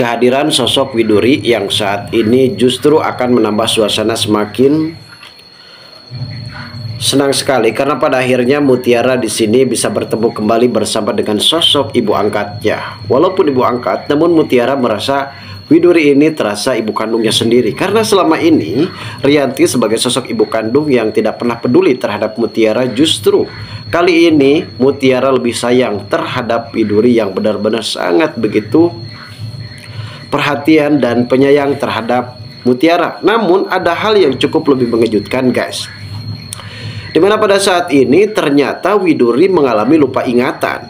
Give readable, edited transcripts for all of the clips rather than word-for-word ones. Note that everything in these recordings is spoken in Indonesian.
kehadiran sosok Widuri yang saat ini justru akan menambah suasana semakin senang sekali karena pada akhirnya Mutiara di sini bisa bertemu kembali bersama dengan sosok ibu angkatnya. Walaupun ibu angkat, namun Mutiara merasa Widuri ini terasa ibu kandungnya sendiri karena selama ini Rianti sebagai sosok ibu kandung yang tidak pernah peduli terhadap Mutiara, justru kali ini Mutiara lebih sayang terhadap Widuri yang benar-benar sangat begitu perhatian dan penyayang terhadap Mutiara. Namun ada hal yang cukup lebih mengejutkan, guys. Dimana pada saat ini ternyata Widuri mengalami lupa ingatan.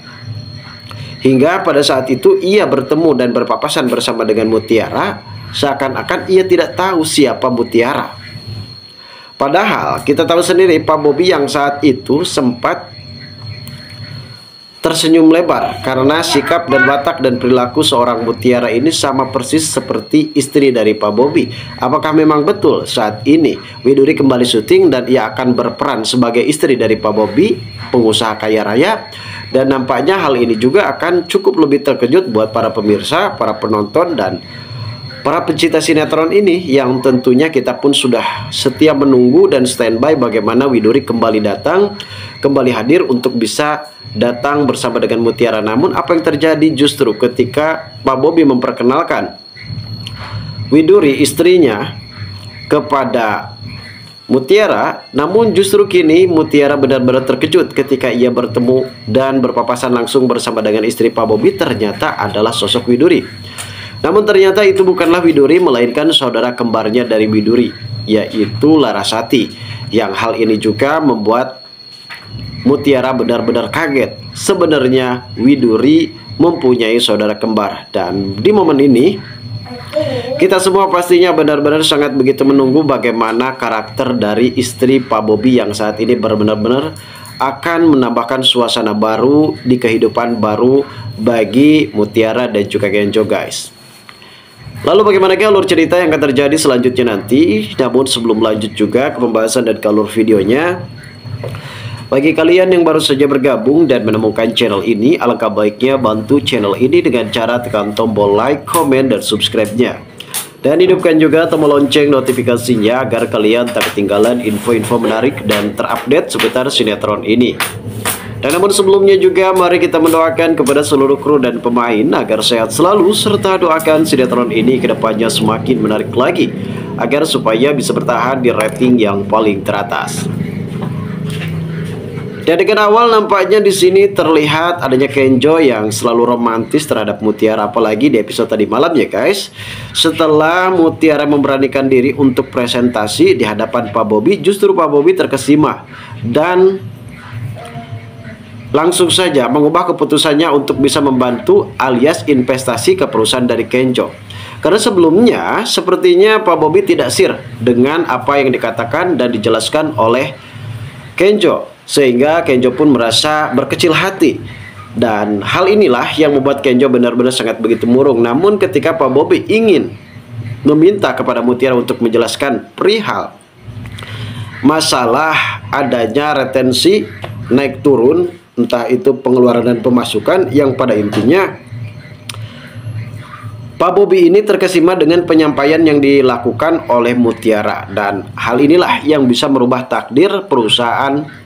Hingga pada saat itu ia bertemu dan berpapasan bersama dengan Mutiara, seakan-akan ia tidak tahu siapa Mutiara. Padahal kita tahu sendiri Pak Bobi yang saat itu sempat tersenyum lebar karena sikap dan watak dan perilaku seorang Mutiara ini sama persis seperti istri dari Pak Bobi. Apakah memang betul saat ini Widuri kembali syuting dan ia akan berperan sebagai istri dari Pak Bobi, pengusaha kaya raya? Dan nampaknya hal ini juga akan cukup lebih terkejut buat para pemirsa, para penonton, dan para pencinta sinetron ini yang tentunya kita pun sudah setia menunggu dan standby bagaimana Widuri kembali datang, kembali hadir untuk bisa datang bersama dengan Mutiara. Namun apa yang terjadi justru ketika Pak Bobi memperkenalkan Widuri istrinya kepada Mutiara, namun justru kini Mutiara benar-benar terkejut ketika ia bertemu dan berpapasan langsung bersama dengan istri Pak Bobi, ternyata adalah sosok Widuri. Namun ternyata itu bukanlah Widuri, melainkan saudara kembarnya dari Widuri, yaitu Larasati. Yang hal ini juga membuat Mutiara benar-benar kaget. Sebenarnya Widuri mempunyai saudara kembar. Dan di momen ini kita semua pastinya benar-benar sangat begitu menunggu bagaimana karakter dari istri Pak Bobi yang saat ini benar-benar akan menambahkan suasana baru di kehidupan baru bagi Mutiara dan juga Kenjo, guys. Lalu bagaimana alur cerita yang akan terjadi selanjutnya nanti? Namun sebelum lanjut juga ke pembahasan dan ke alur videonya, bagi kalian yang baru saja bergabung dan menemukan channel ini, alangkah baiknya bantu channel ini dengan cara tekan tombol like, komen, dan subscribe-nya. Dan hidupkan juga tombol lonceng notifikasinya agar kalian tak ketinggalan info-info menarik dan terupdate seputar sinetron ini. Dan namun sebelumnya juga mari kita mendoakan kepada seluruh kru dan pemain agar sehat selalu, serta doakan sinetron ini kedepannya semakin menarik lagi agar supaya bisa bertahan di rating yang paling teratas. Dan dengan awal nampaknya di sini terlihat adanya Kenjo yang selalu romantis terhadap Mutiara, apalagi di episode tadi malam ya guys. Setelah Mutiara memberanikan diri untuk presentasi di hadapan Pak Bobi, justru Pak Bobi terkesima dan langsung saja mengubah keputusannya untuk bisa membantu alias investasi ke perusahaan dari Kenjo. Karena sebelumnya sepertinya Pak Bobi tidak sir dengan apa yang dikatakan dan dijelaskan oleh Kenjo, sehingga Kenjo pun merasa berkecil hati. Dan hal inilah yang membuat Kenjo benar-benar sangat begitu murung. Namun ketika Pak Bobi ingin meminta kepada Mutiara untuk menjelaskan perihal masalah adanya retensi naik turun, entah itu pengeluaran dan pemasukan, yang pada intinya Pak Bobi ini terkesima dengan penyampaian yang dilakukan oleh Mutiara. Dan hal inilah yang bisa merubah takdir perusahaan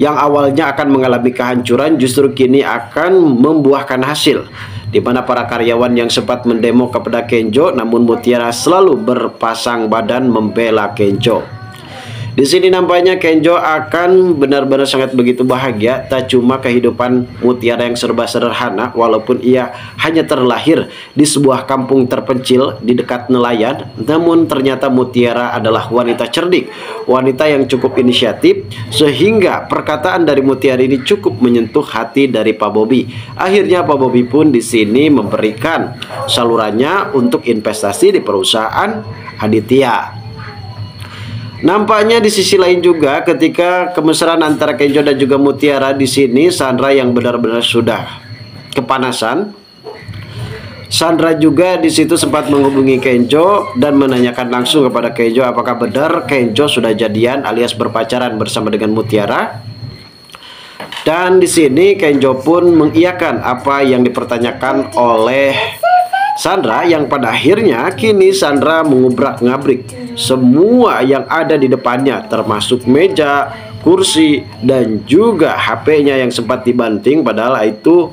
yang awalnya akan mengalami kehancuran, justru kini akan membuahkan hasil, di mana para karyawan yang sempat mendemo kepada Kenjo, namun Mutiara selalu berpasang badan membela Kenjo. Di sini nampaknya Kenjo akan benar-benar sangat begitu bahagia. Tak cuma kehidupan Mutiara yang serba sederhana, walaupun ia hanya terlahir di sebuah kampung terpencil di dekat nelayan, namun ternyata Mutiara adalah wanita cerdik, wanita yang cukup inisiatif, sehingga perkataan dari Mutiara ini cukup menyentuh hati dari Pak Bobi. Akhirnya Pak Bobi pun di sini memberikan salurannya untuk investasi di perusahaan Aditya. Nampaknya di sisi lain juga ketika kemesraan antara Kenjo dan juga Mutiara di sini, Sandra yang benar-benar sudah kepanasan. Sandra juga di situ sempat menghubungi Kenjo dan menanyakan langsung kepada Kenjo apakah benar Kenjo sudah jadian alias berpacaran bersama dengan Mutiara. Dan di sini Kenjo pun mengiyakan apa yang dipertanyakan oleh Sandra, yang pada akhirnya kini Sandra mengubrak-ngabrik semua yang ada di depannya, termasuk meja, kursi, dan juga HP-nya yang sempat dibanting, padahal itu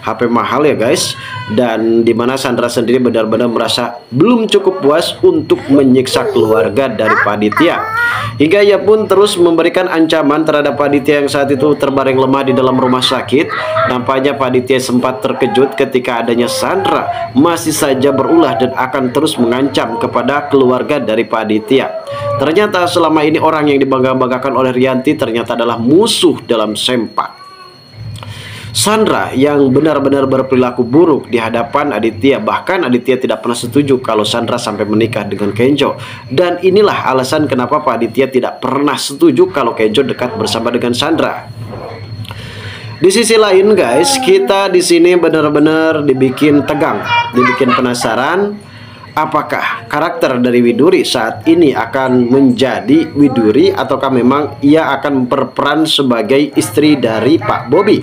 HP mahal ya guys. Dan dimana Sandra sendiri benar-benar merasa belum cukup puas untuk menyiksa keluarga dari Pak Aditya, hingga ia pun terus memberikan ancaman terhadap Pak Aditya yang saat itu terbaring lemah di dalam rumah sakit. Nampaknya Pak Aditya sempat terkejut ketika adanya Sandra masih saja berulah dan akan terus mengancam kepada keluarga dari Pak Aditya. Ternyata selama ini orang yang dibangga-banggakan oleh Rianti ternyata adalah musuh dalam sempak. Sandra yang benar-benar berperilaku buruk di hadapan Aditya. Bahkan Aditya tidak pernah setuju kalau Sandra sampai menikah dengan Kenjo. Dan inilah alasan kenapa Pak Aditya tidak pernah setuju kalau Kenjo dekat bersama dengan Sandra. Di sisi lain guys, kita di sini benar-benar dibikin tegang, dibikin penasaran. Apakah karakter dari Widuri saat ini akan menjadi Widuri, ataukah memang ia akan berperan sebagai istri dari Pak Bobi?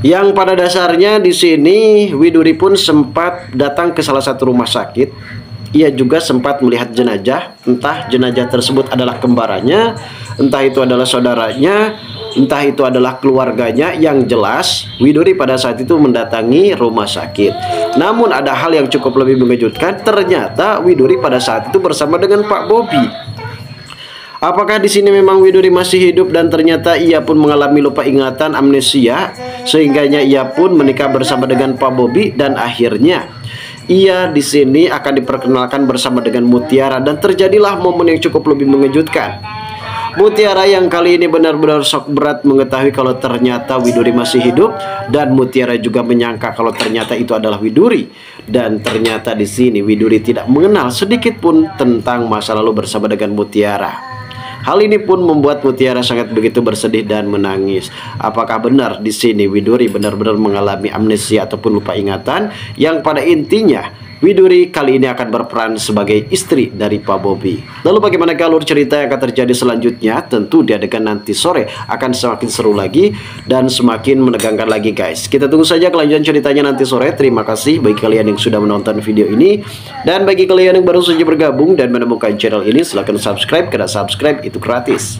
Yang pada dasarnya di sini Widuri pun sempat datang ke salah satu rumah sakit. Ia juga sempat melihat jenazah, entah jenazah tersebut adalah kembarannya, entah itu adalah saudaranya, entah itu adalah keluarganya. Yang jelas Widuri pada saat itu mendatangi rumah sakit. Namun ada hal yang cukup lebih mengejutkan, ternyata Widuri pada saat itu bersama dengan Pak Bobi. Apakah di sini memang Widuri masih hidup dan ternyata ia pun mengalami lupa ingatan, amnesia, sehingganya ia pun menikah bersama dengan Pak Bobi dan akhirnya ia di sini akan diperkenalkan bersama dengan Mutiara dan terjadilah momen yang cukup lebih mengejutkan. Mutiara yang kali ini benar-benar shock berat mengetahui kalau ternyata Widuri masih hidup, dan Mutiara juga menyangka kalau ternyata itu adalah Widuri. Dan ternyata di sini Widuri tidak mengenal sedikit pun tentang masa lalu bersama dengan Mutiara. Hal ini pun membuat Mutiara sangat begitu bersedih dan menangis. Apakah benar di sini Widuri benar-benar mengalami amnesia ataupun lupa ingatan, yang pada intinya Widuri kali ini akan berperan sebagai istri dari Pak Bobi. Lalu bagaimana alur cerita yang akan terjadi selanjutnya? Tentu di adegan nanti sore akan semakin seru lagi dan semakin menegangkan lagi guys. Kita tunggu saja kelanjutan ceritanya nanti sore. Terima kasih bagi kalian yang sudah menonton video ini. Dan bagi kalian yang baru saja bergabung dan menemukan channel ini, silahkan subscribe, karena subscribe itu gratis.